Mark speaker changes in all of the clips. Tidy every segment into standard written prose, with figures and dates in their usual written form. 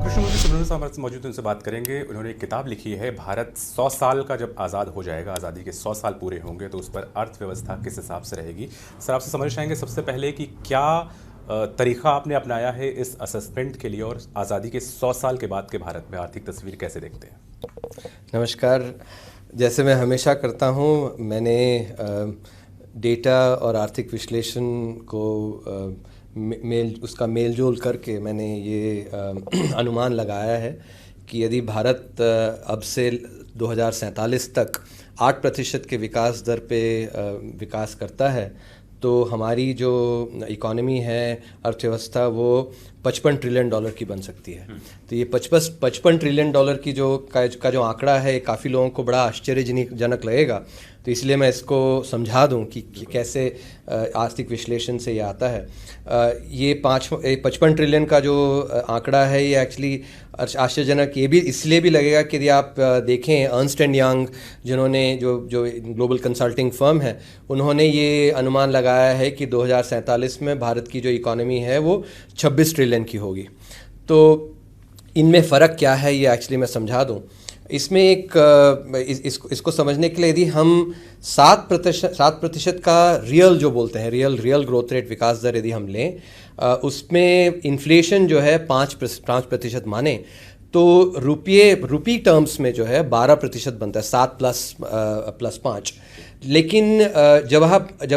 Speaker 1: कृष्णमूर्ति सुब्रमण्यम साहब हमारे साथ मौजूद हैं, उनसे बात करेंगे। उन्होंने एक किताब लिखी है, भारत 100 साल का जब आज़ाद हो जाएगा, आज़ादी के 100 साल पूरे होंगे तो उस पर अर्थव्यवस्था किस हिसाब से रहेगी। सर, आपसे समझ चाहेंगे सबसे पहले कि क्या तरीका आपने अपनाया है इस असेसमेंट के लिए, और आज़ादी के 100 साल के बाद के भारत में आर्थिक तस्वीर कैसे देखते हैं?
Speaker 2: नमस्कार। जैसे मैं हमेशा करता हूँ, मैंने डेटा और आर्थिक विश्लेषण को उसका मेल जोल करके मैंने ये अनुमान लगाया है कि यदि भारत अब से 2047 तक 8% के विकास दर पे विकास करता है तो हमारी जो इकोनॉमी है, अर्थव्यवस्था, वो 55 ट्रिलियन डॉलर की बन सकती है। तो ये 55 ट्रिलियन डॉलर की का जो आंकड़ा है, काफ़ी लोगों को बड़ा आश्चर्यजनक लगेगा। तो इसलिए मैं इसको समझा दूं कि कैसे आर्थिक विश्लेषण से ये आता है। ये 55 ट्रिलियन का जो आंकड़ा है, ये एक्चुअली आश्चर्यजनक ये भी इसलिए भी लगेगा कि यदि आप देखें अर्न्स्ट एंड यंग, जिन्होंने जो ग्लोबल कंसल्टिंग फर्म है, उन्होंने ये अनुमान लगाया है कि 2047 में भारत की जो इकोनॉमी है वो 26 ट्रिलियन की होगी। तो इनमें फ़र्क क्या है, ये एक्चुअली मैं समझा दूं। इसमें इसको समझने के लिए यदि हम 7% का रियल जो बोलते हैं रियल ग्रोथ रेट, विकास दर यदि हम लें, उसमें इन्फ्लेशन जो है 5% माने तो रुपी टर्म्स में जो है 12% बनता है, 7 प्लस 5। लेकिन जब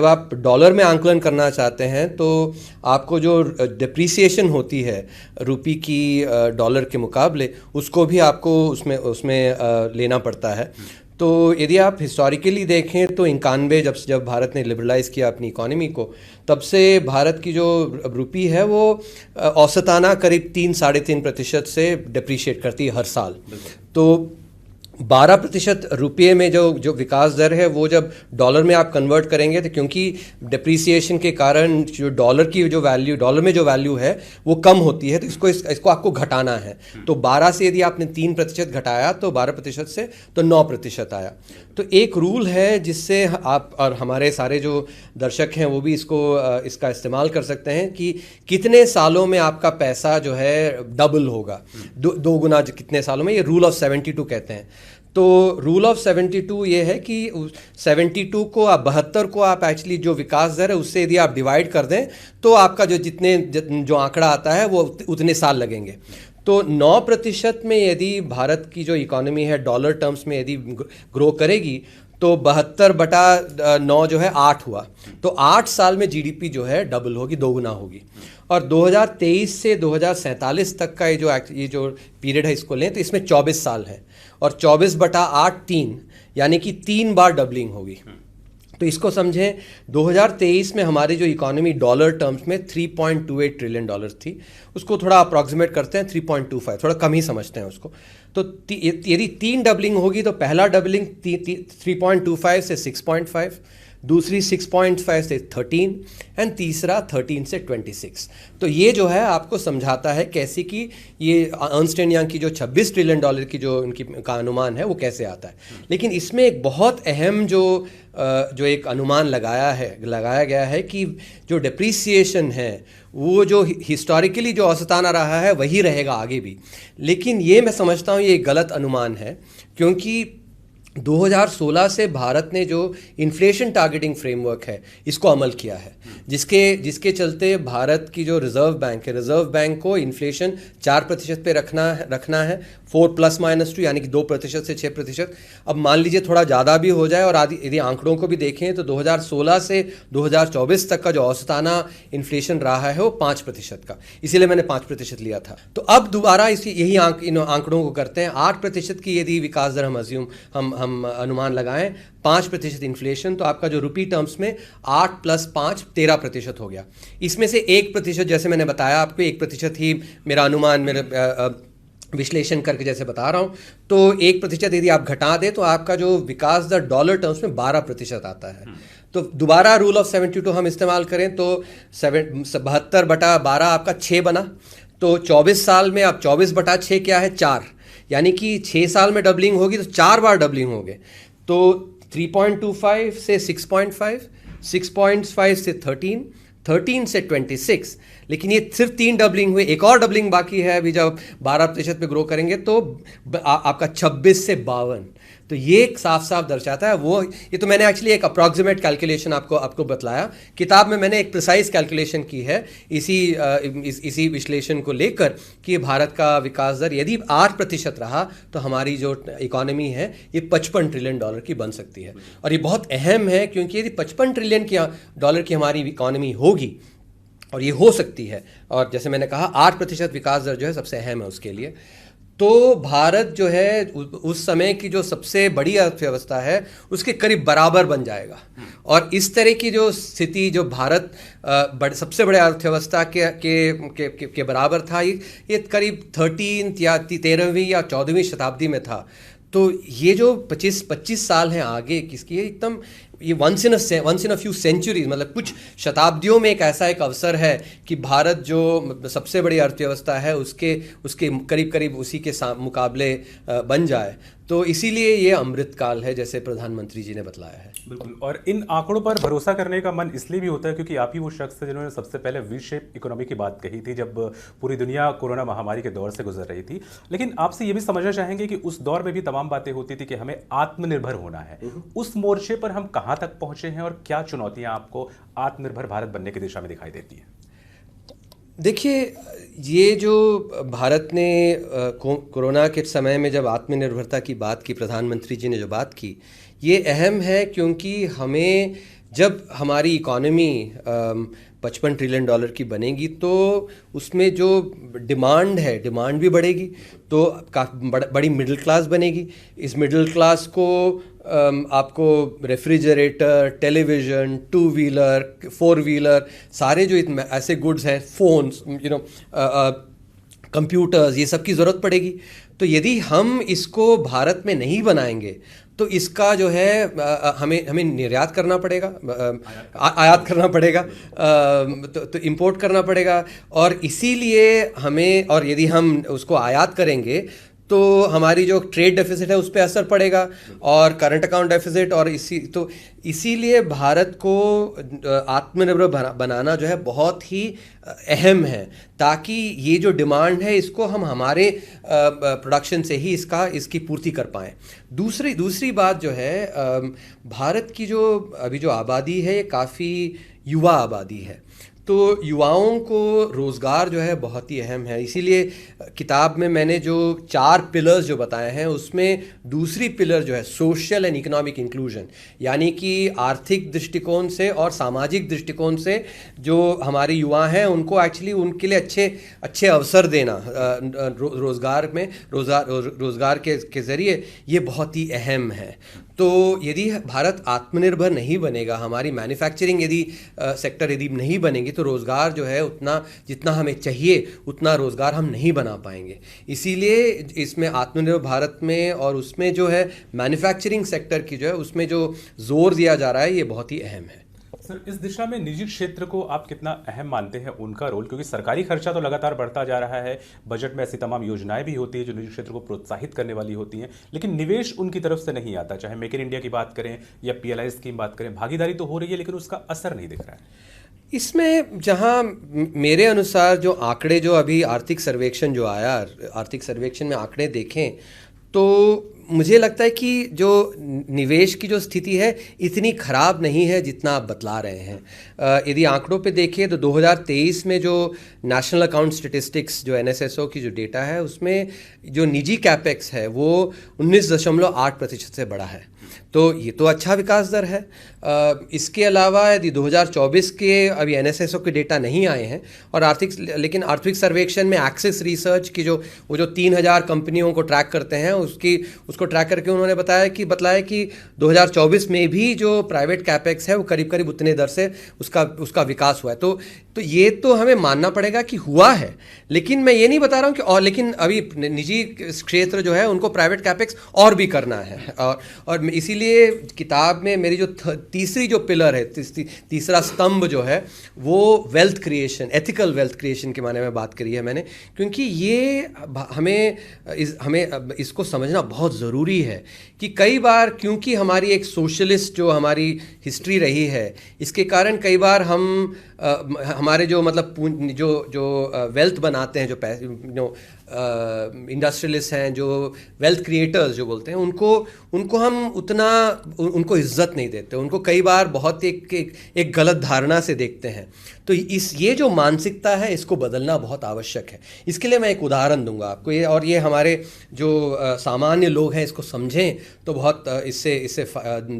Speaker 2: आप डॉलर में आंकलन करना चाहते हैं तो आपको जो डिप्रिसिएशन होती है रुपी की डॉलर के मुकाबले, उसको भी आपको उसमें लेना पड़ता है। तो यदि आप हिस्टोरिकली देखें तो 91 जब भारत ने लिबरलाइज़ किया अपनी इकोनॉमी को, तब से भारत की जो रुपी है वो औसताना करीब 3-3.5% से डिप्रिशिएट करती है हर साल। तो 12% रुपये में जो विकास दर है, वो जब डॉलर में आप कन्वर्ट करेंगे तो क्योंकि डिप्रिसिएशन के कारण जो डॉलर में जो वैल्यू है वो कम होती है, तो इसको आपको घटाना है। तो 12 से यदि आपने 3% घटाया तो 12% से तो 9% आया। तो एक रूल है जिससे आप और हमारे सारे जो दर्शक हैं वो भी इसका इस्तेमाल कर सकते हैं कि कितने सालों में आपका पैसा जो है डबल होगा, दो गुना कितने सालों में। ये रूल ऑफ 72 कहते हैं। तो रूल ऑफ 72 ये है कि 72 को आप 72 को आप एक्चुअली जो विकास दर है उससे यदि आप डिवाइड कर दें तो आपका जो आंकड़ा आता है वो उतने साल लगेंगे। तो 9% में यदि भारत की जो इकोनॉमी है डॉलर टर्म्स में यदि ग्रो करेगी तो 72/9 जो है 8 हुआ। तो 8 साल में जीडीपी जो है डबल होगी, दोगुना होगी। और 2023 से 2047 तक का ये जो पीरियड है, इसको लें तो इसमें 24 साल है, और 24/8 3, यानी कि 3 बार डबलिंग होगी। तो इसको समझें, 2023 में हमारी जो इकोनॉमी डॉलर टर्म्स में 3.28 ट्रिलियन डॉलर थी, उसको थोड़ा अप्रॉक्सीमेट करते हैं 3.25, थोड़ा कम ही समझते हैं उसको। तो यदि 3 डबलिंग होगी तो पहला डबलिंग 3.25 से 6.5, दूसरी 6.5 से 13, एंड तीसरा 13 से 26। तो ये जो है आपको समझाता है कैसे कि ये अर्न्स्ट एंड यंग की जो 26 ट्रिलियन डॉलर की जो उनकी का अनुमान है वो कैसे आता है। लेकिन इसमें एक बहुत अहम जो एक अनुमान लगाया गया है कि जो डिप्रिसिएशन है वो जो हिस्टोरिकली जो औसताना रहा है वही रहेगा आगे भी। लेकिन ये मैं समझता हूँ ये एक गलत अनुमान है, क्योंकि 2016 से भारत ने जो इन्फ्लेशन टारगेटिंग फ्रेमवर्क है इसको अमल किया है, जिसके चलते भारत की जो रिजर्व बैंक को इन्फ्लेशन 4% पे रखना है, 4+-2, यानी कि 2% से 6%। अब मान लीजिए थोड़ा ज़्यादा भी हो जाए, और यदि आंकड़ों को भी देखें तो 2016 से 2024 तक का जो औसताना इन्फ्लेशन रहा है वो 5% का, इसीलिए मैंने 5% लिया था। तो अब दोबारा यही इन आंकड़ों को करते हैं, 8% की यदि विकास दर हम अनुमान लगाएं, 5% इन्फ्लेशन, तो आपका जो रुपी टर्म्स में 8 + 5 13% हो गया। इसमें से 1%, जैसे मैंने बताया आपको, 1% ही मेरा अनुमान, मेरे विश्लेषण करके जैसे बता रहा हूँ, तो 1% यदि आप घटा दें तो आपका जो विकास दर डॉलर टर्म्स में 12% आता है। तो दोबारा रूल ऑफ 72 हम इस्तेमाल करें तो 72/12 आपका 6 बना। तो 24 साल में अब 24/6 क्या है, 4, यानी कि 6 साल में डबलिंग होगी तो 4 बार डबलिंग हो गए। तो 3.25 से 6.5, 6.5 से 13, 13 से 26, लेकिन ये सिर्फ 3 डबलिंग हुए, एक और डबलिंग बाकी है अभी, जब 12% पे ग्रो करेंगे तो आपका 26 से 52। तो ये साफ साफ दर्शाता है वो, ये तो मैंने एक्चुअली एक अप्रॉक्सीमेट कैलकुलेशन आपको बतलाया, किताब में मैंने एक प्रिसाइज कैलकुलेशन की है इसी विश्लेषण को लेकर कि भारत का विकास दर यदि 8% रहा तो हमारी जो इकोनॉमी है ये 55 ट्रिलियन डॉलर की बन सकती है। और ये बहुत अहम है क्योंकि यदि 55 ट्रिलियन डॉलर की हमारी इकोनॉमी होगी, और ये हो सकती है, और जैसे मैंने कहा 8% विकास दर जो है सबसे अहम है उसके लिए, तो भारत जो है उस समय की जो सबसे बड़ी अर्थव्यवस्था है उसके करीब बराबर बन जाएगा। और इस तरह की जो स्थिति जो भारत सबसे बड़े अर्थव्यवस्था के बराबर था, ये करीब 13वीं या 14वीं शताब्दी में था। तो ये जो 25 साल हैं आगे किसकी, ये एकदम ये once in a few centuries, मतलब कुछ शताब्दियों में एक अवसर है कि भारत जो सबसे बड़ी अर्थव्यवस्था है उसके करीब उसी के मुकाबले बन जाए। तो इसीलिए ये अमृतकाल है, जैसे प्रधानमंत्री जी ने बतलाया है।
Speaker 1: बिल्कुल, और इन आंकड़ों पर भरोसा करने का मन इसलिए भी होता है क्योंकि आप ही वो शख्स है जिन्होंने सबसे पहले वी शेप इकोनॉमी की बात कही थी जब पूरी दुनिया कोरोना महामारी के दौर से गुजर रही थी। लेकिन आपसे ये भी समझना चाहेंगे कि उस दौर में भी तमाम बातें होती थी कि हमें आत्मनिर्भर होना है, उस मोर्चे पर हम कहाँ तक पहुंचे हैं और क्या चुनौतियां आपको आत्मनिर्भर भारत बनने की दिशा में दिखाई देती हैं?
Speaker 2: देखिए, ये जो भारत ने कोरोना के समय में जब आत्मनिर्भरता की बात की, प्रधानमंत्री जी ने जो बात की, ये अहम है क्योंकि हमें जब हमारी इकोनॉमी 55 ट्रिलियन डॉलर की बनेगी तो उसमें जो डिमांड भी बढ़ेगी, तो काफ़ी बड़ी मिडिल क्लास बनेगी। इस मिडिल क्लास को आपको रेफ्रिजरेटर, टेलीविज़न, 2 व्हीलर, 4 व्हीलर, सारे जो ऐसे गुड्स हैं, फ़ोन्स, कंप्यूटर्स, ये सब की ज़रूरत पड़ेगी। तो यदि हम इसको भारत में नहीं बनाएंगे तो इसका जो है हमें निर्यात करना पड़ेगा, आयात करना पड़ेगा, तो इंपोर्ट करना पड़ेगा। और इसीलिए हमें, और यदि हम उसको आयात करेंगे तो हमारी जो ट्रेड डेफिसिट है उस पर असर पड़ेगा, और करंट अकाउंट डेफिसिट, और इसीलिए भारत को आत्मनिर्भर बनाना जो है बहुत ही अहम है, ताकि ये जो डिमांड है इसको हम हमारे प्रोडक्शन से ही इसकी पूर्ति कर पाएँ। दूसरी बात जो है, भारत की जो अभी जो आबादी है ये काफ़ी युवा आबादी है, तो युवाओं को रोज़गार जो है बहुत ही अहम है। इसीलिए किताब में मैंने जो 4 पिलर्स जो बताए हैं उसमें दूसरी पिलर जो है सोशल एंड इकोनॉमिक इंक्लूजन, यानी कि आर्थिक दृष्टिकोण से और सामाजिक दृष्टिकोण से जो हमारे युवा हैं उनको एक्चुअली उनके लिए अच्छे अवसर देना रोज़गार के ज़रिए, ये बहुत ही अहम है। तो यदि भारत आत्मनिर्भर नहीं बनेगा, हमारी मैन्युफैक्चरिंग सेक्टर यदि नहीं बनेगी, तो रोज़गार जो है उतना जितना हमें चाहिए उतना रोज़गार हम नहीं बना पाएंगे। इसीलिए इसमें आत्मनिर्भर भारत में और उसमें जो है मैन्युफैक्चरिंग सेक्टर की जो है उसमें जो जोर दिया जा रहा है ये बहुत ही अहम है।
Speaker 1: सर, इस दिशा में निजी क्षेत्र को आप कितना अहम मानते हैं, उनका रोल? क्योंकि सरकारी खर्चा तो लगातार बढ़ता जा रहा है, बजट में ऐसी तमाम योजनाएं भी होती है जो निजी क्षेत्र को प्रोत्साहित करने वाली होती हैं, लेकिन निवेश उनकी तरफ से नहीं आता। चाहे मेक इन इंडिया की बात करें या PLI स्कीम बात करें, भागीदारी तो हो रही है लेकिन उसका असर नहीं दिख रहा है।
Speaker 2: इसमें जहां मेरे अनुसार जो आंकड़े, जो अभी आर्थिक सर्वेक्षण जो आया, आर्थिक सर्वेक्षण में आंकड़े देखें तो मुझे लगता है कि जो निवेश की जो स्थिति है इतनी ख़राब नहीं है जितना आप बतला रहे हैं। यदि आंकड़ों पे देखें तो 2023 में जो नेशनल अकाउंट स्टेटिस्टिक्स जो NSSO की जो डेटा है उसमें जो निजी कैपेक्स है वो 19.8% से बढ़ा है, तो ये तो अच्छा विकास दर है। इसके अलावा यदि 2024 के अभी NSSO के डेटा नहीं आए हैं और लेकिन आर्थिक सर्वेक्षण में एक्सिस रिसर्च की जो 3000 कंपनियों को ट्रैक करते हैं उसको ट्रैक करके उन्होंने बताया कि 2024 में भी जो प्राइवेट कैपेक्स है वो करीब उतने दर से उसका विकास हुआ है। तो ये तो हमें मानना पड़ेगा कि हुआ है, लेकिन मैं ये नहीं बता रहा हूँ कि लेकिन अभी निजी क्षेत्र जो है उनको प्राइवेट कैपेक्स और भी करना है, और इसीलिए किताब में मेरी जो तीसरी जो पिलर है, तीसरा स्तंभ जो है, वो wealth creation, ethical wealth creation के माने में बात करी है मैंने, क्योंकि ये हमें इसको समझना बहुत ज़रूरी है कि कई बार, क्योंकि हमारी एक सोशलिस्ट जो हमारी हिस्ट्री रही है, इसके कारण कई बार हम हमारे जो मतलब जो वेल्थ बनाते हैं, जो इंडस्ट्रियलिस्ट हैं, जो वेल्थ क्रिएटर्स जो बोलते हैं, उनको हम उनको इज्जत नहीं देते, उनको कई बार बहुत एक गलत धारणा से देखते हैं। तो ये जो मानसिकता है, इसको बदलना बहुत आवश्यक है। इसके लिए मैं एक उदाहरण दूंगा आपको, और ये हमारे जो सामान्य लोग हैं इसको समझें तो बहुत इससे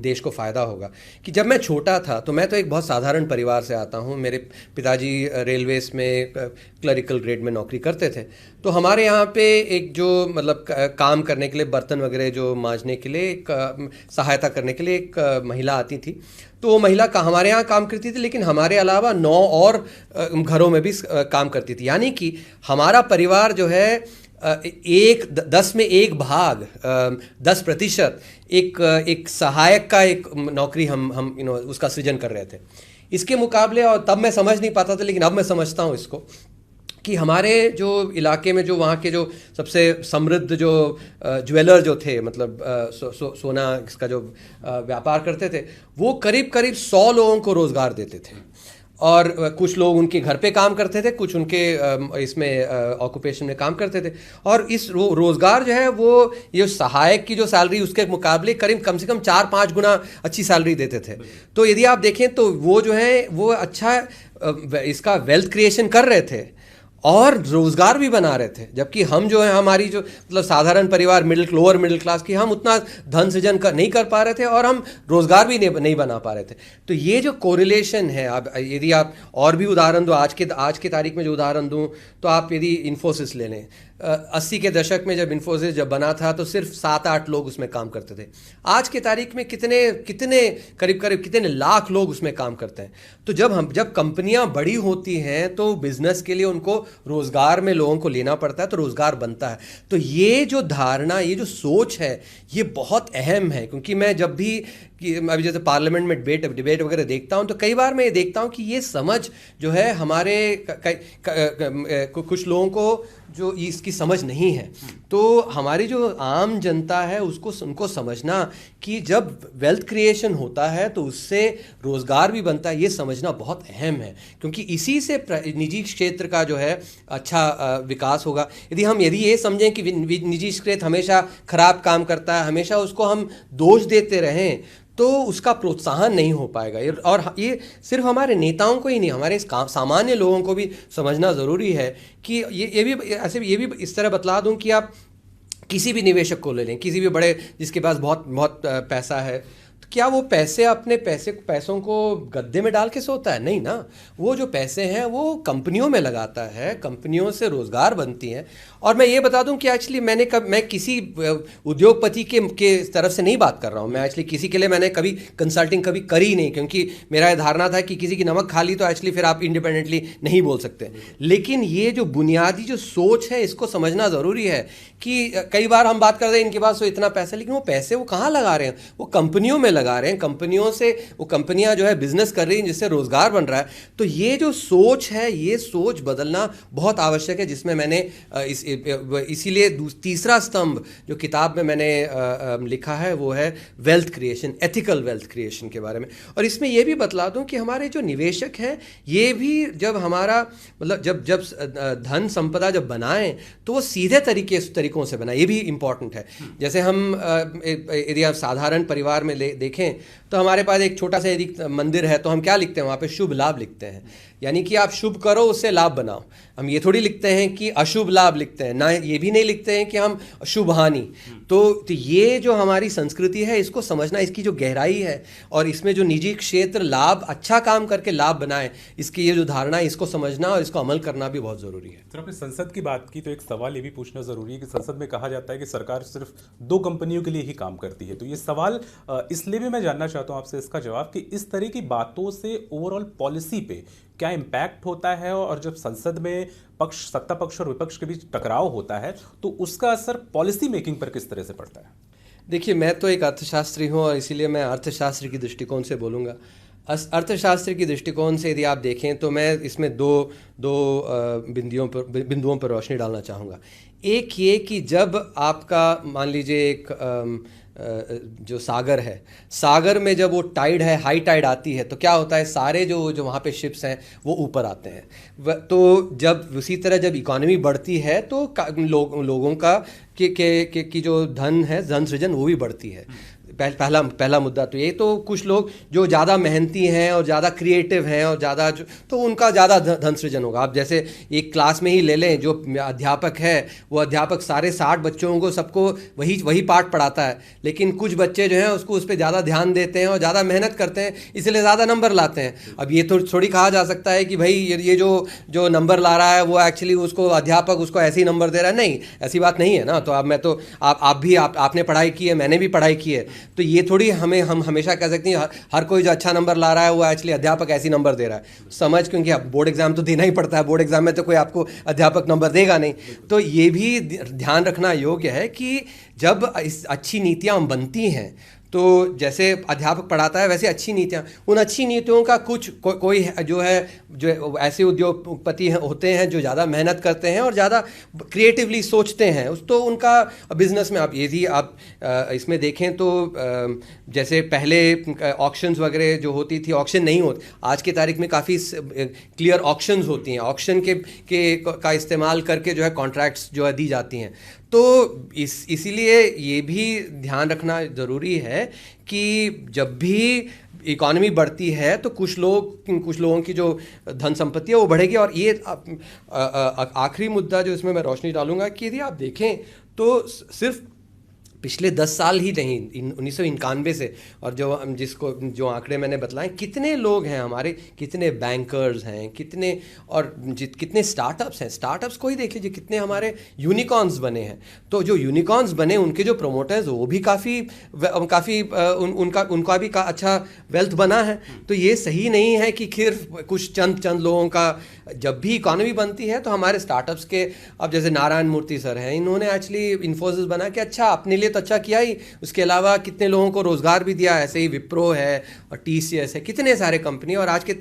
Speaker 2: देश को फ़ायदा होगा। कि जब मैं छोटा था तो मैं तो एक बहुत साधारण परिवार से आता हूँ। मेरे पिताजी रेलवेज में क्लरिकल ग्रेड में नौकरी करते थे। तो हमारे यहाँ पे एक जो मतलब काम करने के लिए, बर्तन वगैरह जो मांजने के लिए, सहायता करने के लिए एक महिला आती थी। तो वो महिला हमारे यहाँ काम करती थी, लेकिन हमारे अलावा 9 और घरों में भी काम करती थी। यानी कि हमारा परिवार जो है 10 में 1 भाग, 10% एक सहायक का एक नौकरी हम उसका सृजन कर रहे थे। इसके मुकाबले, और तब मैं समझ नहीं पाता था, लेकिन अब मैं समझता हूँ इसको, कि हमारे जो इलाके में जो वहाँ के जो सबसे समृद्ध जो ज्वेलर जो थे, मतलब सोना इसका जो व्यापार करते थे, वो करीब 100 लोगों को रोज़गार देते थे। और कुछ लोग उनके घर पे काम करते थे, कुछ उनके इसमें ऑक्यूपेशन में काम करते थे। और इस रोज़गार जो है वो ये सहायक की जो सैलरी उसके मुकाबले कम से कम 4-5 गुना अच्छी सैलरी देते थे। तो यदि आप देखें तो वो जो है वो अच्छा इसका वेल्थ क्रिएशन कर रहे थे और रोज़गार भी बना रहे थे। जबकि हम जो है, हमारी जो मतलब साधारण परिवार, लोअर मिडिल क्लास की, हम उतना धन सृजन नहीं कर पा रहे थे और हम रोज़गार भी नहीं बना पा रहे थे। तो ये जो कोरिलेशन है, यदि आप और भी उदाहरण दो, आज के तारीख में जो उदाहरण दूं, तो आप यदि इन्फोसिस ले लें, 80 के दशक में जब इन्फोसिस बना था तो सिर्फ 7-8 लोग उसमें काम करते थे। आज के तारीख में करीब कितने लाख लोग उसमें काम करते हैं। तो जब कंपनियां बड़ी होती हैं तो बिजनेस के लिए उनको रोजगार में लोगों को लेना पड़ता है, तो रोजगार बनता है। तो ये जो धारणा, ये जो सोच है, ये बहुत अहम है। क्योंकि मैं जब भी अभी जैसे पार्लियामेंट में डिबेट वगैरह देखता हूं, तो कई बार मैं ये देखता हूं कि ये समझ जो है हमारे कुछ लोगों को जो इसकी समझ नहीं है। तो हमारी जो आम जनता है उनको समझना कि जब वेल्थ क्रिएशन होता है तो उससे रोजगार भी बनता है, ये समझना बहुत अहम है। क्योंकि इसी से निजी क्षेत्र का जो है अच्छा विकास होगा। यदि ये समझें कि निजी क्षेत्र हमेशा खराब काम करता है, हमेशा उसको हम दोष देते रहें, तो उसका प्रोत्साहन नहीं हो पाएगा। और ये सिर्फ हमारे नेताओं को ही नहीं, हमारे सामान्य लोगों को भी समझना ज़रूरी है कि ये भी इस तरह बतला दूं कि आप किसी भी निवेशक को ले लें, किसी भी बड़े जिसके पास बहुत बहुत पैसा है, तो क्या वो अपने पैसों को गद्दे में डाल के सोता है? नहीं ना। वो जो पैसे हैं वो कंपनियों में लगाता है, कंपनियों से रोज़गार बनती हैं। और मैं ये बता दूं कि एक्चुअली मैं किसी उद्योगपति के तरफ से नहीं बात कर रहा हूं। मैं एक्चुअली किसी के लिए मैंने कभी कंसल्टिंग कभी करी नहीं, क्योंकि मेरा ये धारणा था कि किसी की नमक खा ली तो एक्चुअली फिर आप इंडिपेंडेंटली नहीं बोल सकते। लेकिन ये जो बुनियादी जो सोच है, इसको समझना ज़रूरी है कि कई बार हम बात करते हैं इनके पास तो इतना पैसा, लेकिन वो पैसे वो कहाँ लगा रहे हैं? वो कंपनियों में लगा रहे हैं। कंपनियों से वो कंपनियां जो है बिजनेस कर रही हैं, जिससे रोजगार बन रहा है। तो ये जो सोच है, ये सोच बदलना बहुत आवश्यक है, जिसमें मैंने इसीलिए तीसरा स्तंभ जो किताब में मैंने लिखा है वो है wealth creation, ethical wealth creation के बारे में। और इसमें यह भी बतला दूं कि हमारे जो निवेशक हैं, ये भी जब हमारा मतलब जब धन संपदा जब बनाएं तो वो सीधे तरीकों से बनाए, ये भी इंपॉर्टेंट है। जैसे हम यदि आप साधारण परिवार में देखें तो हमारे पास एक छोटा सा यदि मंदिर है तो हम क्या लिखते हैं वहाँ पे? शुभ लाभ लिखते हैं। यानी कि आप शुभ करो, उससे लाभ बनाओ। हम ये थोड़ी लिखते हैं कि अशुभ लाभ लिखते हैं ना, ये भी नहीं लिखते हैं कि हम शुभ हानि। तो ये जो हमारी संस्कृति है, इसको समझना, इसकी जो गहराई है और इसमें जो निजी क्षेत्र लाभ, अच्छा काम करके लाभ बनाए, इसकी ये जो धारणा है, इसको समझना और इसको अमल करना भी बहुत ज़रूरी है।
Speaker 1: सर, आपने संसद की बात की तो एक सवाल ये भी पूछना ज़रूरी है कि संसद में कहा जाता है कि सरकार सिर्फ 2 कंपनियों के लिए ही काम करती है। तो ये सवाल इसलिए भी मैं जानना चाहता हूँ आपसे इसका जवाब कि इस तरह की बातों से ओवरऑल पॉलिसी पे क्या इम्पैक्ट होता है, और जब संसद में सत्ता पक्ष और विपक्ष के बीच टकराव होता है तो उसका असर पॉलिसी मेकिंग पर किस तरह से पड़ता है?
Speaker 2: देखिए, मैं तो एक अर्थशास्त्री हूँ और इसीलिए मैं अर्थशास्त्र की दृष्टिकोण से बोलूँगा। अर्थशास्त्र की दृष्टिकोण से यदि आप देखें तो मैं इसमें दो दो बिंदुओं पर रोशनी डालना चाहूँगा। एक ये कि जब आपका मान लीजिए एक जो सागर है, सागर में जब वो टाइड है, हाई टाइड आती है, तो क्या होता है, सारे जो जो वहाँ पे शिप्स हैं वो ऊपर आते हैं। तो जब उसी तरह जब इकोनॉमी बढ़ती है तो लोगों का की जो धन है, धन सृजन, वो भी बढ़ती है। पहला मुद्दा तो ये, तो कुछ लोग जो ज़्यादा मेहनती हैं और ज़्यादा क्रिएटिव हैं और ज़्यादा तो उनका ज़्यादा धन सृजन होगा। आप जैसे एक क्लास में ही ले लें, जो अध्यापक है वो अध्यापक सारे 60 बच्चों को सबको वही पाठ पढ़ाता है, लेकिन कुछ बच्चे जो हैं उसको उस पर ज़्यादा ध्यान देते हैं और ज़्यादा मेहनत करते हैं, इसलिए ज़्यादा नंबर लाते हैं। अब ये तो थोड़ी कहा जा सकता है कि भाई ये जो नंबर ला रहा है वो एक्चुअली उसको अध्यापक उसको ऐसे ही नंबर दे रहा है। नहीं, ऐसी बात नहीं है ना। तो अब मैं तो आपने पढ़ाई की है, मैंने भी पढ़ाई की है, तो ये थोड़ी हम हमेशा कह सकते हैं हर कोई जो अच्छा नंबर ला रहा है वो एक्चुअली अध्यापक ऐसी नंबर दे रहा है। समझ, क्योंकि बोर्ड एग्जाम तो देना ही पड़ता है, बोर्ड एग्जाम में तो कोई आपको अध्यापक नंबर देगा नहीं। तो ये भी ध्यान रखना योग्य है कि जब अच्छी नीतियाँ बनती हैं तो जैसे अध्यापक पढ़ाता है वैसे अच्छी नीतियाँ, उन अच्छी नीतियों का कोई जो ऐसे उद्योगपति होते हैं जो ज़्यादा मेहनत करते हैं और ज़्यादा क्रिएटिवली सोचते हैं, उस तो उनका बिजनेस में आप यदि आप इसमें देखें तो जैसे पहले ऑक्शंस वगैरह जो होती थी, ऑक्शन नहीं होती, आज की तारीख में काफ़ी क्लियर ऑक्शंस होती हैं। ऑक्शन का इस्तेमाल करके जो है कॉन्ट्रैक्ट्स जो है दी जाती हैं। तो इसीलिए ये भी ध्यान रखना ज़रूरी है कि जब भी इकॉनमी बढ़ती है तो कुछ लोगों की जो धन संपत्ति है वो बढ़ेगी। और ये आखिरी मुद्दा जो इसमें मैं रोशनी डालूंगा कि यदि आप देखें तो सिर्फ पिछले 10 साल ही नहीं, 1991 से, और जो आंकड़े मैंने बताए, कितने लोग हैं हमारे, कितने बैंकर्स हैं, कितने स्टार्टअप्स हैं। स्टार्टअप्स को ही देख लीजिए, कितने हमारे यूनिकॉर्न्स बने हैं। तो जो यूनिकॉर्न्स बने उनके जो प्रोमोटर्स वो भी काफ़ी उनका भी अच्छा वेल्थ बना है। तो ये सही नहीं है कि सिर्फ कुछ चंद लोगों का। जब भी इकॉनमी बनती है तो हमारे स्टार्टअप्स के, अब जैसे नारायण मूर्ति सर हैं, इन्होंने एक्चुअली इन्फोसिस बना के अच्छा अपने लिए तो अच्छा किया ही, उसके अलावा कितने लोगों को रोजगार भी दिया। ऐसे ही विप्रो है और टीसीएस है, कितने सारे कंपनी। और आज के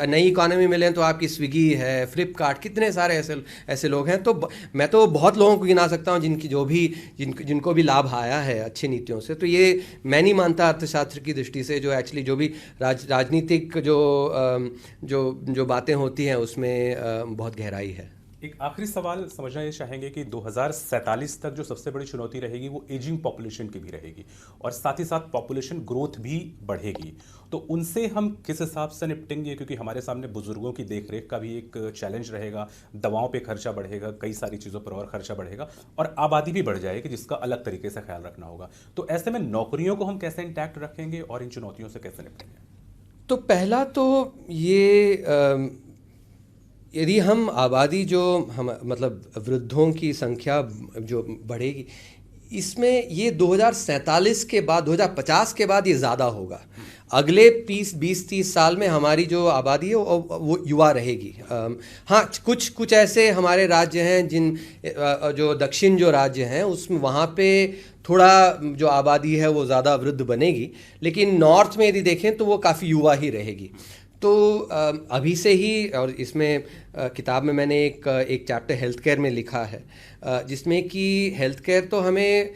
Speaker 2: नई इकॉनमी में लें तो आपकी स्विगी है, फ्लिपकार्ट, कितने सारे ऐसे लोग हैं। तो मैं तो बहुत लोगों को गिना सकता हूँ जिनको भी लाभ आया है अच्छी नीतियों से। तो ये मैं नहीं मानता अर्थशास्त्र की दृष्टि से, जो एक्चुअली जो भी राजनीतिक जो बातें होती हैं उसमें बहुत गहराई है।
Speaker 1: एक आखिरी सवाल समझना ये चाहेंगे कि 2047 तक जो सबसे बड़ी चुनौती रहेगी वो एजिंग पॉपुलेशन की भी रहेगी और साथ ही साथ पॉपुलेशन ग्रोथ भी बढ़ेगी। तो उनसे हम किस हिसाब से निपटेंगे, क्योंकि हमारे सामने बुजुर्गों की देखरेख का भी एक चैलेंज रहेगा, दवाओं पे खर्चा बढ़ेगा, कई सारी चीज़ों पर और खर्चा बढ़ेगा और आबादी भी बढ़ जाएगी जिसका अलग तरीके से ख्याल रखना होगा। तो ऐसे में नौकरियों को हम कैसे इंटैक्ट रखेंगे और इन चुनौतियों से कैसे निपटेंगे?
Speaker 2: तो पहला तो ये, यदि हम आबादी मतलब वृद्धों की संख्या जो बढ़ेगी, इसमें ये 2047 के बाद, 2050 के बाद ये ज़्यादा होगा। अगले 20-30 साल में हमारी जो आबादी है वो युवा रहेगी। हाँ, कुछ ऐसे हमारे राज्य हैं जो दक्षिण जो राज्य हैं उसमें वहाँ पे थोड़ा जो आबादी है वो ज़्यादा वृद्ध बनेगी, लेकिन नॉर्थ में यदि देखें तो वो काफ़ी युवा ही रहेगी। तो अभी से ही, और इसमें किताब में मैंने एक चैप्टर हेल्थ केयर में लिखा है, जिसमें कि हेल्थ केयर तो हमें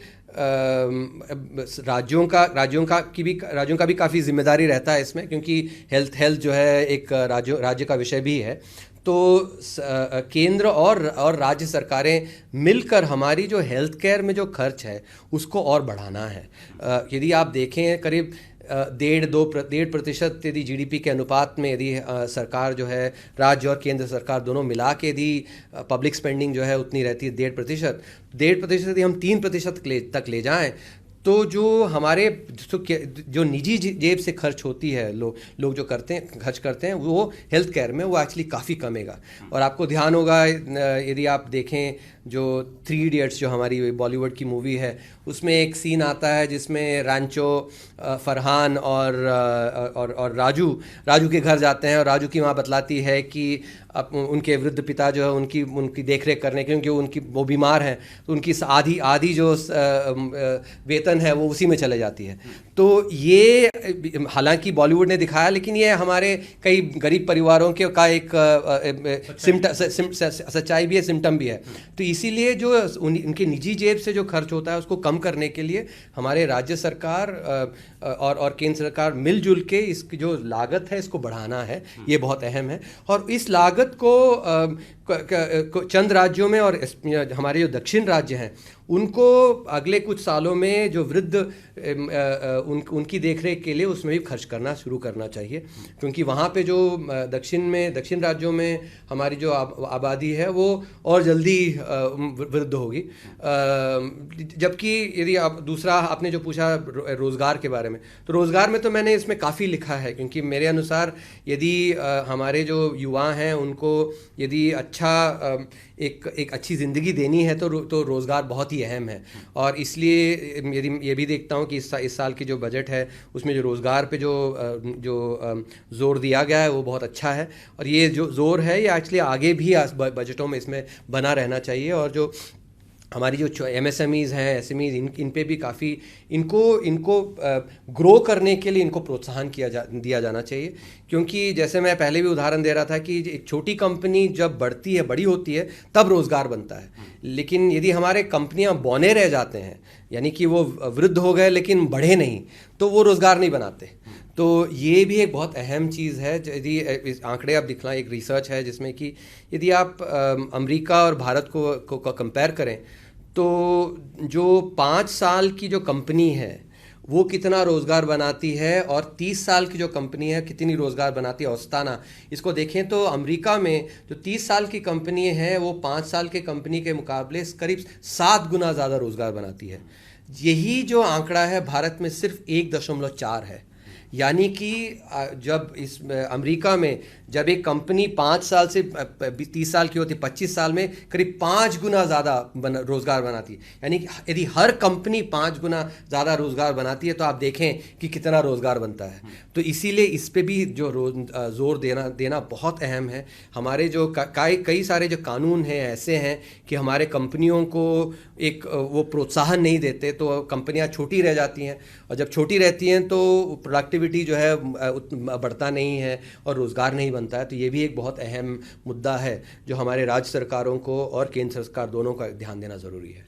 Speaker 2: राज्यों का भी काफ़ी जिम्मेदारी रहता है इसमें, क्योंकि हेल्थ जो है एक राज्य का विषय भी है। तो केंद्र और राज्य सरकारें मिलकर हमारी जो हेल्थ केयर में जो खर्च है उसको और बढ़ाना है। यदि आप देखें करीब 1.5% यदि जीडीपी के अनुपात में यदि सरकार जो है, राज्य और केंद्र सरकार दोनों मिला के यदि पब्लिक स्पेंडिंग जो है उतनी रहती है 1.5% यदि हम 3% तक ले जाएं तो जो हमारे जो निजी जेब से खर्च होती है, लोग जो खर्च करते हैं वो हेल्थ केयर में, वो एक्चुअली काफ़ी कमेगा। और आपको ध्यान होगा यदि आप देखें जो 3 इडियट्स जो हमारी बॉलीवुड की मूवी है उसमें एक सीन आता है जिसमें रांचो फरहान और राजू के घर जाते हैं और राजू की माँ बतलाती है कि उनके वृद्ध पिता जो है उनकी देखरेख करने के, क्योंकि वो बीमार हैं, तो उनकी आधी जो वेतन वेतन है वो उसी में चले जाती है। तो ये हालांकि बॉलीवुड ने दिखाया, लेकिन ये हमारे कई गरीब परिवारों के का एक सच्चाई भी है, सिम्टम भी है। तो इसीलिए जो उनके निजी जेब से जो खर्च होता है उसको कम करने के लिए हमारे राज्य सरकार और केंद्र सरकार मिलजुल के इसकी जो लागत है इसको बढ़ाना है, ये बहुत अहम है। और इस लागत को चंद राज्यों में और हमारे जो दक्षिण राज्य हैं उनको अगले कुछ सालों में जो वृद्ध उनकी देखरेख के लिए उसमें भी खर्च करना शुरू करना चाहिए, क्योंकि वहाँ पे जो दक्षिण राज्यों में हमारी जो आबादी है वो और जल्दी वृद्ध होगी। जबकि यदि आप दूसरा आपने जो पूछा रोज़गार के बारे में, तो रोज़गार में तो मैंने इसमें काफ़ी लिखा है, क्योंकि मेरे अनुसार यदि हमारे जो युवा हैं उनको यदि एक अच्छी ज़िंदगी देनी है तो रोज़गार बहुत ही अहम है। और इसलिए यदि ये भी देखता हूँ कि इस साल की जो बजट है उसमें जो रोज़गार पे जो ज़ोर दिया गया है वो बहुत अच्छा है। और ये जो ज़ोर है ये एक्चुअली आगे भी बजटों में इसमें बना रहना चाहिए। और जो हमारी जो MSMEs हैं, SMEs, इन पे भी काफ़ी इनको ग्रो करने के लिए इनको प्रोत्साहन दिया जाना चाहिए। क्योंकि जैसे मैं पहले भी उदाहरण दे रहा था कि एक छोटी कंपनी जब बढ़ती है, बड़ी होती है, तब रोज़गार बनता है। लेकिन यदि हमारे कंपनियां बौने रह जाते हैं, यानी कि वो वृद्ध हो गए लेकिन बढ़े नहीं, तो वो रोज़गार नहीं बनाते। तो ये भी एक बहुत अहम चीज़ है। यदि आंकड़े आप दिखलाएं, एक रिसर्च है जिसमें कि यदि आप अमेरिका और भारत को कंपेयर करें तो जो 5 साल की जो कंपनी है वो कितना रोज़गार बनाती है और 30 साल की जो कंपनी है कितनी रोज़गार बनाती है औसताना, इसको देखें तो अमेरिका में जो 30 साल की कंपनी है वो 5 साल के कंपनी के मुकाबले करीब 7 गुना ज़्यादा रोज़गार बनाती है। यही जो आंकड़ा है भारत में सिर्फ 1.4 है। यानी कि जब इस अमेरिका में जब एक कंपनी 5 साल से 30 साल की होती है, 25 साल में करीब 5 गुना ज़्यादा रोज़गार बनाती है। यानी कि यदि हर कंपनी 5 गुना ज़्यादा रोज़गार बनाती है तो आप देखें कि कितना रोज़गार बनता है। तो इसीलिए इस पे भी जो ज़ोर देना बहुत अहम है। हमारे जो कई सारे जो कानून हैं ऐसे हैं कि हमारे कंपनियों को एक वो प्रोत्साहन नहीं देते, तो कंपनियां छोटी रह जाती हैं, और जब छोटी रहती हैं तो प्रोडक्टिविटी जो है बढ़ता नहीं है और रोज़गार नहीं बनता है। तो ये भी एक बहुत अहम मुद्दा है जो हमारे राज्य सरकारों को और केंद्र सरकार दोनों का ध्यान देना ज़रूरी है।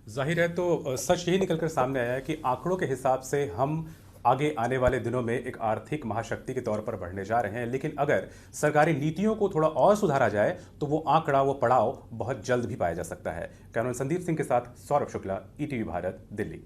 Speaker 1: जाहिर है, तो सच यही निकलकर सामने आया है कि आंकड़ों के हिसाब से हम आगे आने वाले दिनों में एक आर्थिक महाशक्ति के तौर पर बढ़ने जा रहे हैं, लेकिन अगर सरकारी नीतियों को थोड़ा और सुधारा जाए तो वो आंकड़ा, वो पड़ाव बहुत जल्द भी पाया जा सकता है। कैमरामैन संदीप सिंह के साथ सौरभ शुक्ला, ETV भारत, दिल्ली।